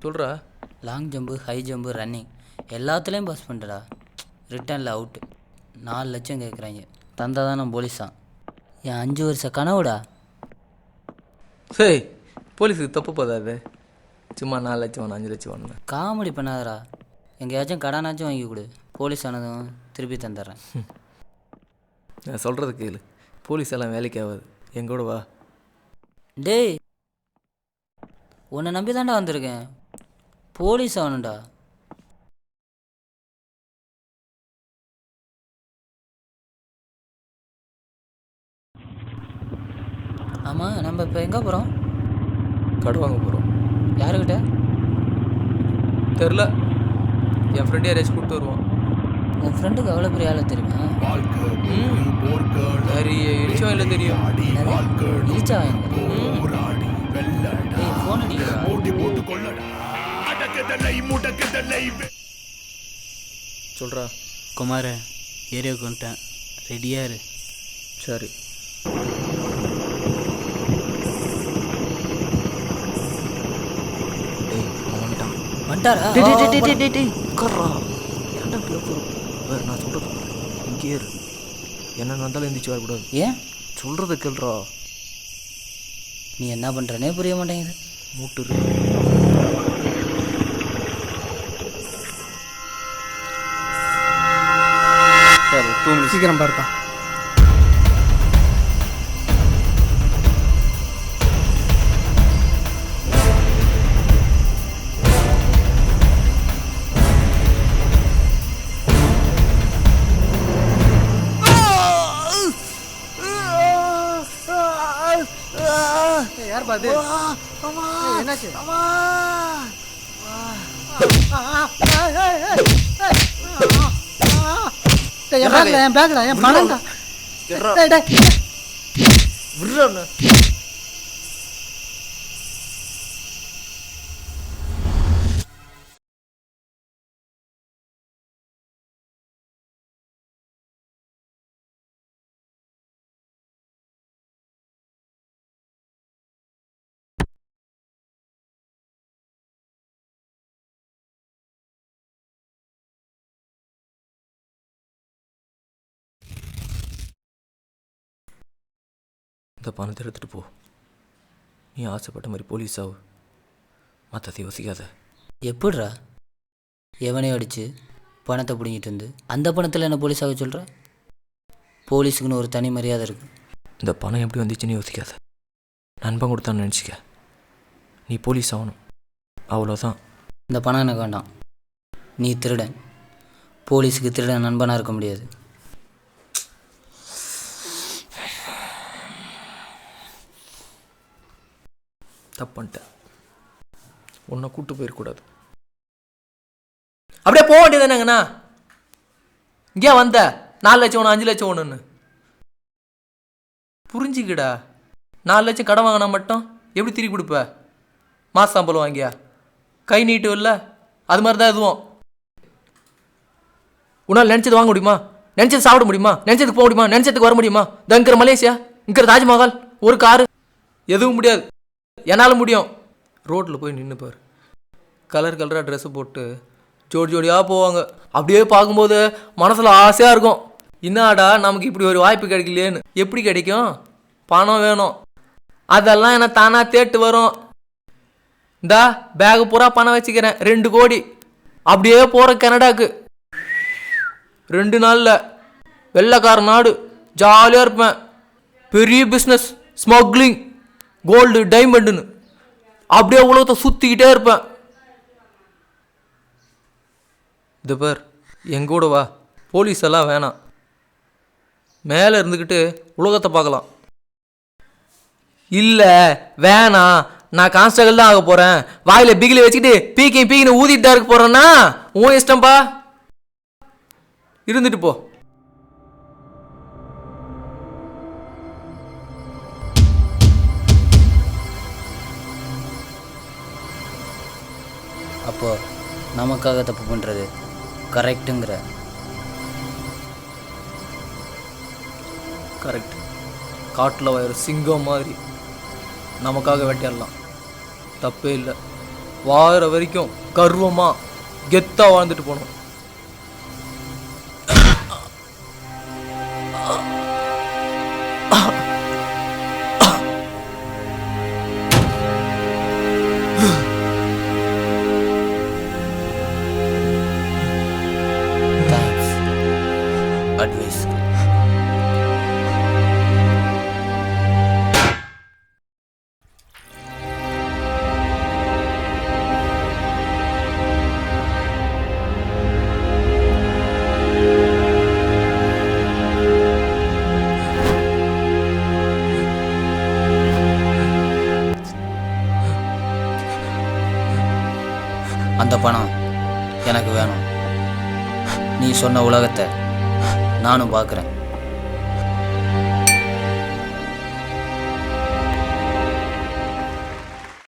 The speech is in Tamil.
சொல்கிறா. Long jump, high jump, running எல்லாத்துலேயும் பாஸ் பண்ணுறா. ரிட்டனில் அவுட்டு. 4 லட்சம் கேட்குறாங்க. தந்தால் தான் நான் போலீஸான். என் 5 வருஷ கனவுடா. சரி, போலீஸுக்கு தப்பு போதாது. சும்மா 4 லட்சம் வேணும், 5 லட்சம் வேணும். காமெடி பண்ணாதடா. எங்கேயாச்சும் கடனாச்சும் வாங்கி கொடு. போலீஸ் ஆனதும் திருப்பி தந்துடுறேன். நான் சொல்கிறது கேளு. போலீஸ் எல்லாம் வேலைக்கு ஆகாது. எங்கூட வா. டேய், உன்னை நம்பி தான்டா வந்திருக்கேன். போலீஸ் ஆகணும்டா. ஆமாம், நம்ம இப்போ எங்கே போகிறோம்? கடை வாங்க போகிறோம். யாருக்கிட்ட? தெரில. என் ஃப்ரெண்டு யாரையாச்சும் கூப்பிட்டு வருவான். உன் ஃப்ரெண்டுக்கு அவ்வளோ பெரிய ஆளை தெரியுமா? நிறைய இழிச்சம் இல்லை தெரியும். இழிச்சா ஃபோன் அடிக்கிறா. சொல்கிறா. குமார, ஏரியாவுக்கு வந்துட்டேன். ரெடியாக இரு. சரி. வந்துட்டாரா? வேறு நான் சொல்கிறது இங்கே இரு. என்ன வந்தாலும் எந்திரிச்சு வரக்கூடாது. ஏன்? சொல்கிறத கேள்றா. நீ என்ன பண்ணுறனே புரிய மாட்டேங்குது. மூட்டுரு. சரி, 2 மினிட்ஸ். சீக்கிரம் பாருப்பா. யார் பாது? என்னாச்சு? என் பேக்ல என் பணம் தான். இந்த பணத்தை எடுத்துகிட்டு போ. நீ ஆசைப்பட்ட மாதிரி போலீஸ் ஆகு. மற்றதை யோசிக்காத. எப்படிரா? எவனையும் அடித்து பணத்தை பிடிங்கிட்டு வந்து அந்த பணத்தில் என்ன போலீஸ் ஆக சொல்கிற? போலீஸுக்குன்னு ஒரு தனி மரியாதை இருக்குது. இந்த பணம் எப்படி வந்துச்சுன்னு யோசிக்காத. நண்பன் கொடுத்தான்னு நினச்சிக்க. நீ போலீஸ் ஆகணும், அவ்வளோதான். இந்த பணம் எனக்கு வேண்டாம். நீ திருடன். போலீஸுக்கு திருடன் நண்பனாக இருக்க முடியாது. தப்பு பண்ணிட்டேன். உன்னை கூப்பிட்டு போயிடக்கூடாது. அப்படியே போக வேண்டியதானேங்கண்ணா. இங்கே வந்த 4 லட்சம் ஒன்று 5 லட்சம் ஒன்றுன்னு புரிஞ்சுக்கிடா. 4 லட்சம் கடன் வாங்கினா மட்டும் எப்படி திருப்பி கொடுப்ப? மாச சம்பளம் வாங்கியா கை நீட்டு இல்லை? அது மாதிரி தான் எதுவும். உன்னால் நினச்சது வாங்க முடியுமா? நினச்சது சாப்பிட முடியுமா? நினச்சதுக்கு போக முடியுமா? நினச்சதுக்கு வர முடியுமா? இங்கிற மலேசியா, இங்கிற தாஜ்மஹால், ஒரு காரு, எதுவும் முடியாது. என்னால் முடியும். ரோட்டில் போய் நின்று பாரு. கலர் கலராக ட்ரெஸ்ஸு போட்டு ஜோடி ஜோடியாக போவாங்க. அப்படியே பார்க்கும்போது மனசில் ஆசையாக இருக்கும். இன்னாடா நமக்கு இப்படி ஒரு வாய்ப்பு கிடைக்கலையேன்னு. எப்படி கிடைக்கும்? பணம் வேணும். அதெல்லாம் என்ன தானாக தேட்டு வரும். இந்தா பேகு பூரா பணம் வச்சுக்கிறேன், 2 கோடி. அப்படியே போகிற கனடாக்கு 2 நாளில். வெள்ளைக்கார நாடு, ஜாலியாக இருப்பேன். பெரிய பிஸ்னஸ், ஸ்மக்லிங், கோல்டு, டைமண்டுன்னு அப்படியே உலகத்தை சுற்றிக்கிட்டே இருப்பேன். இது பேர் எங்கூட வா. போலீஸ் எல்லாம் வேணாம். மேலே இருந்துக்கிட்டு உலகத்தை பார்க்கலாம். இல்லை வேணாம், நான் கான்ஸ்டபிள் தான் ஆக போகிறேன், வாயில் பிகிலி வச்சுக்கிட்டு பீக்கின்னு ஊதிட்டு தான் இருக்க போகிறேன்னா உன் இஷ்டம்பா. இருந்துட்டு போ. அப்போ நமக்காக தப்பு பண்ணுறது கரெக்டுங்கிற? கரெக்ட். காட்டில் வயிறு சிங்கம் மாதிரி நமக்காக வேட்டையாடலாம், தப்பே இல்லை. வாழற வரைக்கும் கர்வமா கெத்தா வாழ்ந்துட்டு போகணும். Thanks advice. அந்த பணம் எனக்கு வேணும். நீ சொன்ன உலகத்தை நானும் பார்க்குறேன்.